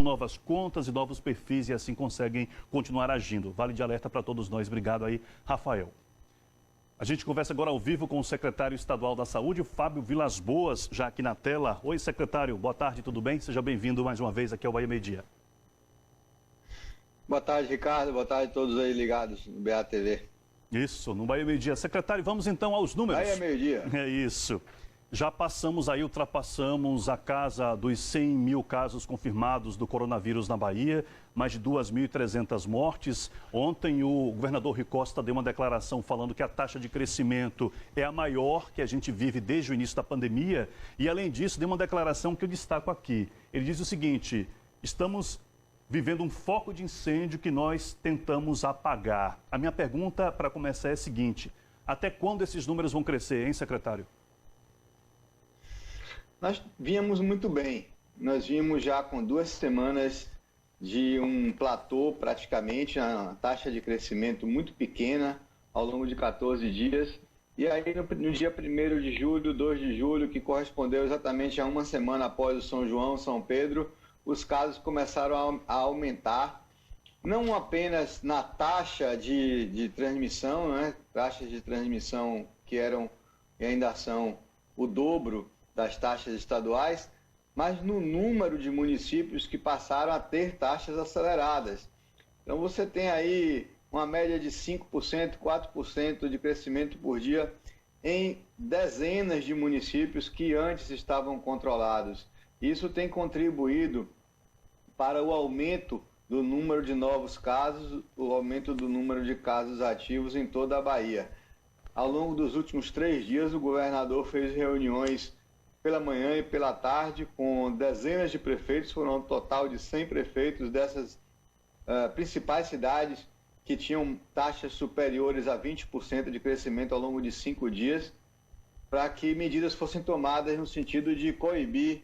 novas contas e novos perfis e assim conseguem continuar agindo. Vale de alerta para todos nós. Obrigado aí, Rafael. A gente conversa agora ao vivo com o secretário estadual da Saúde, Fábio Vilas Boas, já aqui na tela. Oi, secretário, boa tarde, tudo bem? Seja bem-vindo mais uma vez aqui ao Bahia Meio Dia. Boa tarde, Ricardo. Boa tarde a todos aí ligados no BATV. Isso, no Bahia Meio Dia. Secretário, vamos então aos números. Bahia Meio Dia. É isso. Já passamos aí, ultrapassamos a casa dos 100 mil casos confirmados do coronavírus na Bahia, mais de 2.300 mortes. Ontem o governador Rui Costa deu uma declaração falando que a taxa de crescimento é a maior que a gente vive desde o início da pandemia. E além disso, deu uma declaração que eu destaco aqui. Ele diz o seguinte: estamos vivendo um foco de incêndio que nós tentamos apagar. A minha pergunta para começar é a seguinte: até quando esses números vão crescer, hein, secretário? Nós vínhamos muito bem. Nós vimos já com 2 semanas de um platô praticamente, uma taxa de crescimento muito pequena ao longo de 14 dias. E aí no dia 1º de julho, 2 de julho, que correspondeu exatamente a uma semana após o São João, São Pedro, os casos começaram a aumentar, não apenas na taxa de transmissão, né? Taxas de transmissão que eram e ainda são o dobro das taxas estaduais, mas no número de municípios que passaram a ter taxas aceleradas. Então você tem aí uma média de 5%, 4% de crescimento por dia em dezenas de municípios que antes estavam controlados. Isso tem contribuído para o aumento do número de novos casos, o aumento do número de casos ativos em toda a Bahia. Ao longo dos últimos 3 dias, o governador fez reuniões pela manhã e pela tarde com dezenas de prefeitos, foram um total de 100 prefeitos dessas principais cidades que tinham taxas superiores a 20% de crescimento ao longo de 5 dias, para que medidas fossem tomadas no sentido de coibir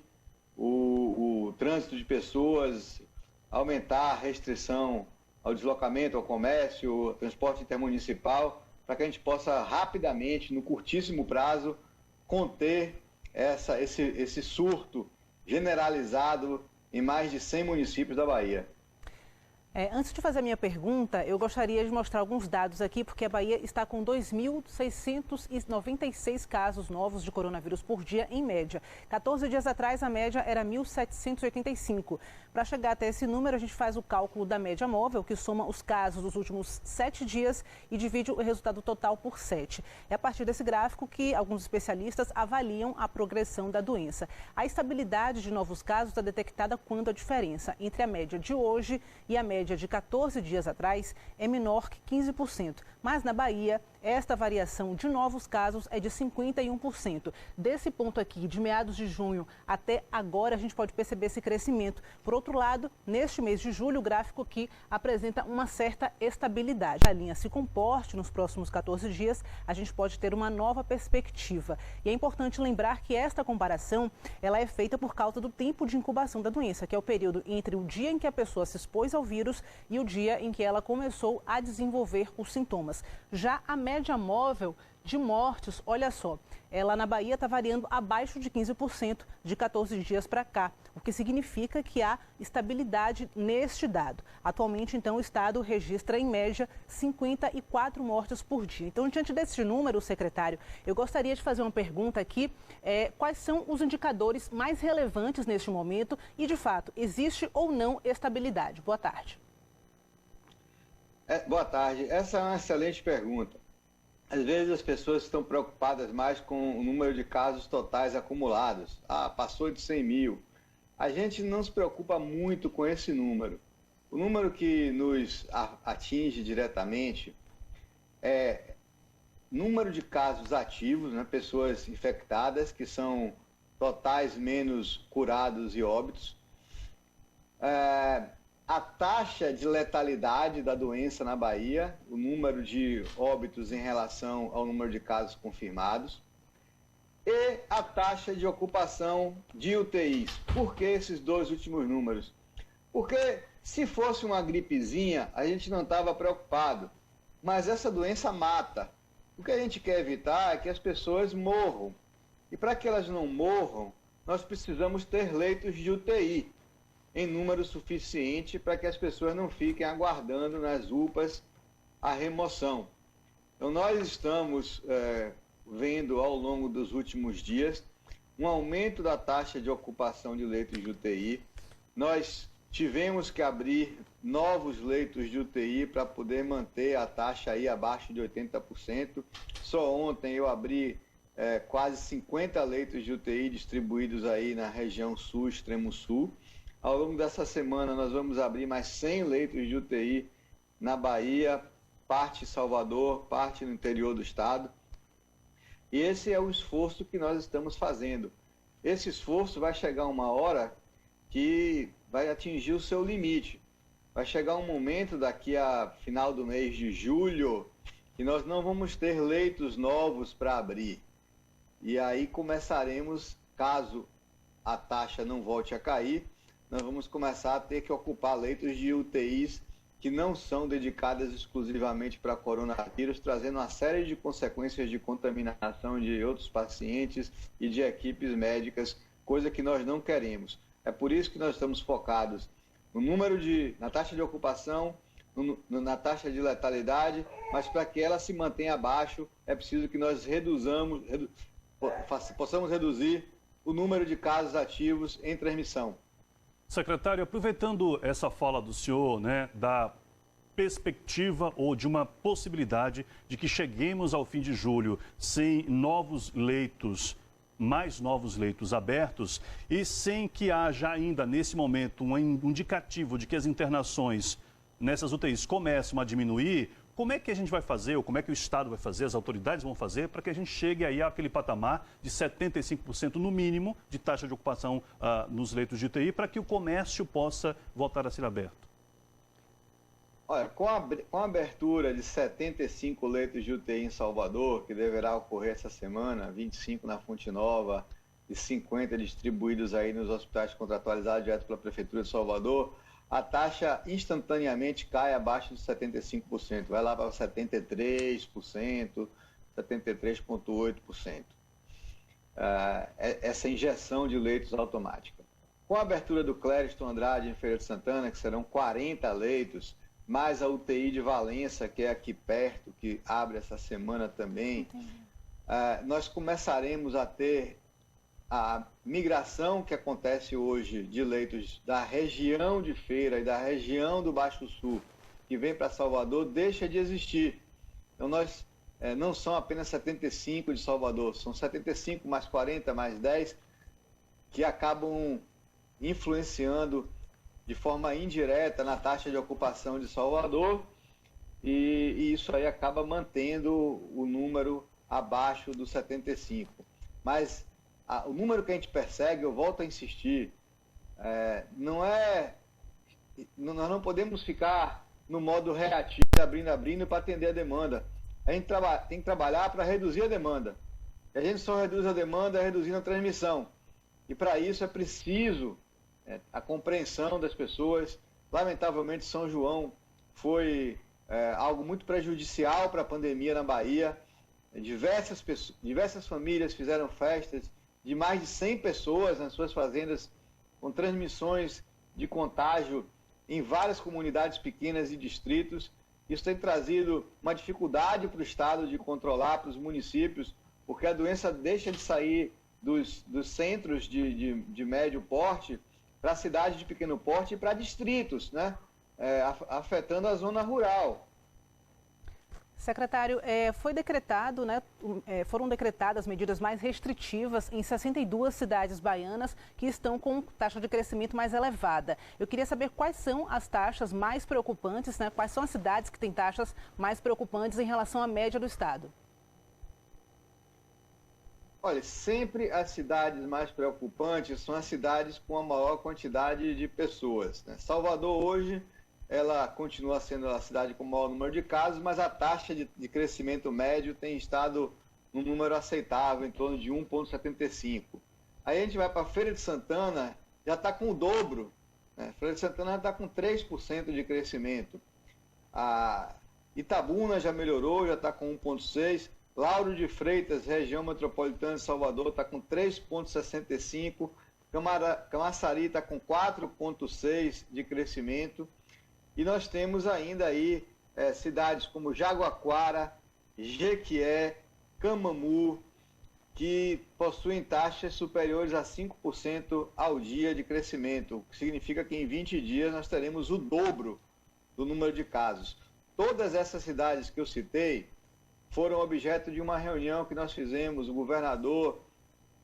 o trânsito de pessoas, aumentar a restrição ao deslocamento, ao comércio, ao transporte intermunicipal, para que a gente possa rapidamente, no curtíssimo prazo, conter esse surto generalizado em mais de 100 municípios da Bahia. Antes de fazer a minha pergunta, eu gostaria de mostrar alguns dados aqui, porque a Bahia está com 2.696 casos novos de coronavírus por dia, em média. 14 dias atrás, a média era 1.785. Para chegar até esse número, a gente faz o cálculo da média móvel, que soma os casos dos últimos 7 dias e divide o resultado total por 7. É a partir desse gráfico que alguns especialistas avaliam a progressão da doença. A estabilidade de novos casos é detectada quando a diferença entre a média de hoje e a média de 14 dias atrás é menor que 15%. Mas na Bahia, esta variação de novos casos é de 51%. Desse ponto aqui, de meados de junho até agora, a gente pode perceber esse crescimento. Por outro lado, neste mês de julho, o gráfico aqui apresenta uma certa estabilidade. Se a linha se comporte nos próximos 14 dias, a gente pode ter uma nova perspectiva. E é importante lembrar que esta comparação ela é feita por causa do tempo de incubação da doença, que é o período entre o dia em que a pessoa se expôs ao vírus e o dia em que ela começou a desenvolver os sintomas. Já a média móvel de mortes, olha só, ela na Bahia está variando abaixo de 15% de 14 dias para cá, o que significa que há estabilidade neste dado. Atualmente, então, o estado registra, em média, 54 mortes por dia. Então, diante desse número, secretário, eu gostaria de fazer uma pergunta aqui. Quais são os indicadores mais relevantes neste momento e, de fato, existe ou não estabilidade? Boa tarde. Boa tarde. Essa é uma excelente pergunta. Às vezes as pessoas estão preocupadas mais com o número de casos totais acumulados. Passou de 100 mil. A gente não se preocupa muito com esse número. O número que nos atinge diretamente é número de casos ativos, né, pessoas infectadas, que são totais menos curados e óbitos. A taxa de letalidade da doença na Bahia, o número de óbitos em relação ao número de casos confirmados, e a taxa de ocupação de UTIs. Por que esses 2 últimos números? Porque se fosse uma gripezinha, a gente não estava preocupado, mas essa doença mata. O que a gente quer evitar é que as pessoas morram. E para que elas não morram, nós precisamos ter leitos de UTI. em número suficiente para que as pessoas não fiquem aguardando nas UPAs a remoção. Então, nós estamos vendo ao longo dos últimos dias um aumento da taxa de ocupação de leitos de UTI. Nós tivemos que abrir novos leitos de UTI para poder manter a taxa aí abaixo de 80%. Só ontem eu abri quase 50 leitos de UTI distribuídos aí na região sul, extremo sul. Ao longo dessa semana nós vamos abrir mais 100 leitos de UTI na Bahia, parte em Salvador, parte no interior do estado. E esse é o esforço que nós estamos fazendo. Esse esforço vai chegar uma hora que vai atingir o seu limite. Vai chegar um momento daqui a final do mês de julho que nós não vamos ter leitos novos para abrir. E aí começaremos, caso a taxa não volte a cair, nós vamos começar a ter que ocupar leitos de UTIs que não são dedicadas exclusivamente para coronavírus, trazendo uma série de consequências de contaminação de outros pacientes e de equipes médicas, coisa que nós não queremos. É por isso que nós estamos focados na taxa de ocupação, na taxa de letalidade, mas para que ela se mantenha abaixo, é preciso que nós possamos reduzir o número de casos ativos em transmissão. Secretário, aproveitando essa fala do senhor, da perspectiva ou de uma possibilidade de que cheguemos ao fim de julho sem mais novos leitos abertos e sem que haja ainda, nesse momento, um indicativo de que as internações nessas UTIs começam a diminuir, como é que a gente vai fazer, ou como é que o Estado vai fazer, as autoridades vão fazer, para que a gente chegue aí àquele patamar de 75% no mínimo de taxa de ocupação nos leitos de UTI, para que o comércio possa voltar a ser aberto? Olha, com a abertura de 75 leitos de UTI em Salvador, que deverá ocorrer essa semana, 25 na Fonte Nova e 50 distribuídos aí nos hospitais contratualizados direto pela Prefeitura de Salvador, a taxa instantaneamente cai abaixo de 75%, vai lá para 73%, 73,8%. Essa injeção de leitos automática. Com a abertura do Clériston Andrade em Feira de Santana, que serão 40 leitos, mais a UTI de Valença, que é aqui perto, que abre essa semana também, nós começaremos a ter a migração que acontece hoje de leitos da região de Feira e da região do Baixo Sul, que vem para Salvador, deixa de existir. Então, não são apenas 75 de Salvador, são 75 mais 40 mais 10 que acabam influenciando de forma indireta na taxa de ocupação de Salvador e isso aí acaba mantendo o número abaixo dos 75. Mas o número que a gente persegue, eu volto a insistir, nós não podemos ficar no modo reativo, abrindo para atender a demanda. A gente tem que trabalhar para reduzir a demanda. E a gente só reduz a demanda reduzindo a transmissão. E para isso é preciso a compreensão das pessoas. Lamentavelmente, São João foi algo muito prejudicial para a pandemia na Bahia. Diversas famílias fizeram festas de mais de 100 pessoas nas suas fazendas, com transmissões de contágio em várias comunidades pequenas e distritos. Isso tem trazido uma dificuldade para o Estado de controlar, para os municípios, porque a doença deixa de sair dos centros de médio porte para cidades de pequeno porte e para distritos, afetando a zona rural. Secretário, foram decretadas medidas mais restritivas em 62 cidades baianas que estão com taxa de crescimento mais elevada. Eu queria saber quais são as taxas mais preocupantes, quais são as cidades que têm taxas mais preocupantes em relação à média do estado. Olha, sempre as cidades mais preocupantes são as cidades com a maior quantidade de pessoas. Salvador hoje, ela continua sendo a cidade com o maior número de casos, mas a taxa de crescimento médio tem estado num número aceitável, em torno de 1,75. Aí a gente vai para Feira de Santana, já está com o dobro. Feira de Santana já está com 3% de crescimento. A Itabuna já melhorou, já está com 1,6%. Lauro de Freitas, região metropolitana de Salvador, está com 3,65%. Camaçari está com 4,6% de crescimento. E nós temos ainda aí cidades como Jaguaquara, Jequié, Camamu, que possuem taxas superiores a 5% ao dia de crescimento, o que significa que em 20 dias nós teremos o dobro do número de casos. Todas essas cidades que eu citei foram objeto de uma reunião que nós fizemos, o governador,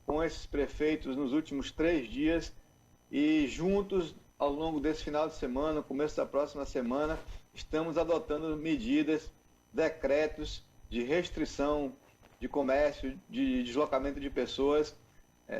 com esses prefeitos nos últimos 3 dias, e juntos, ao longo desse final de semana, no começo da próxima semana, estamos adotando medidas, decretos de restrição de comércio, de deslocamento de pessoas.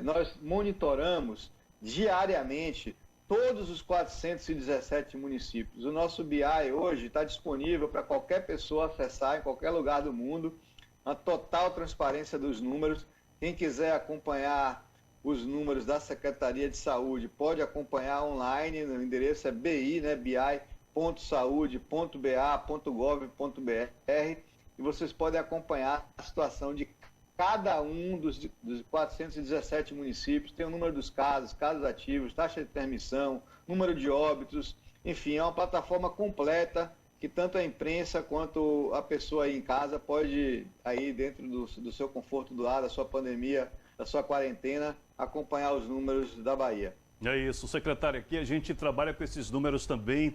Nós monitoramos diariamente todos os 417 municípios. O nosso BI hoje está disponível para qualquer pessoa acessar em qualquer lugar do mundo, a total transparência dos números. Quem quiser acompanhar os números da Secretaria de Saúde pode acompanhar online, o endereço é bi.saude.ba.gov.br, e vocês podem acompanhar a situação de cada um dos 417 municípios, tem o número dos casos ativos, taxa de transmissão, número de óbitos, enfim, é uma plataforma completa que tanto a imprensa quanto a pessoa aí em casa pode, aí dentro do seu conforto do lar, da sua pandemia, da sua quarentena, acompanhar os números da Bahia. É isso, secretário, aqui a gente trabalha com esses números também,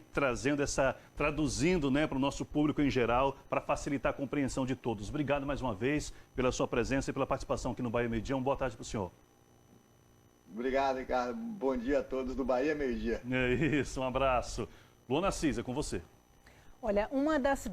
traduzindo, né, para o nosso público em geral, para facilitar a compreensão de todos. Obrigado mais uma vez pela sua presença e pela participação aqui no Bahia Meio Dia. Uma boa tarde para o senhor. Obrigado, Ricardo. Bom dia a todos do Bahia Meio Dia. É isso, um abraço. Luana Assis, é com você. Olha, uma das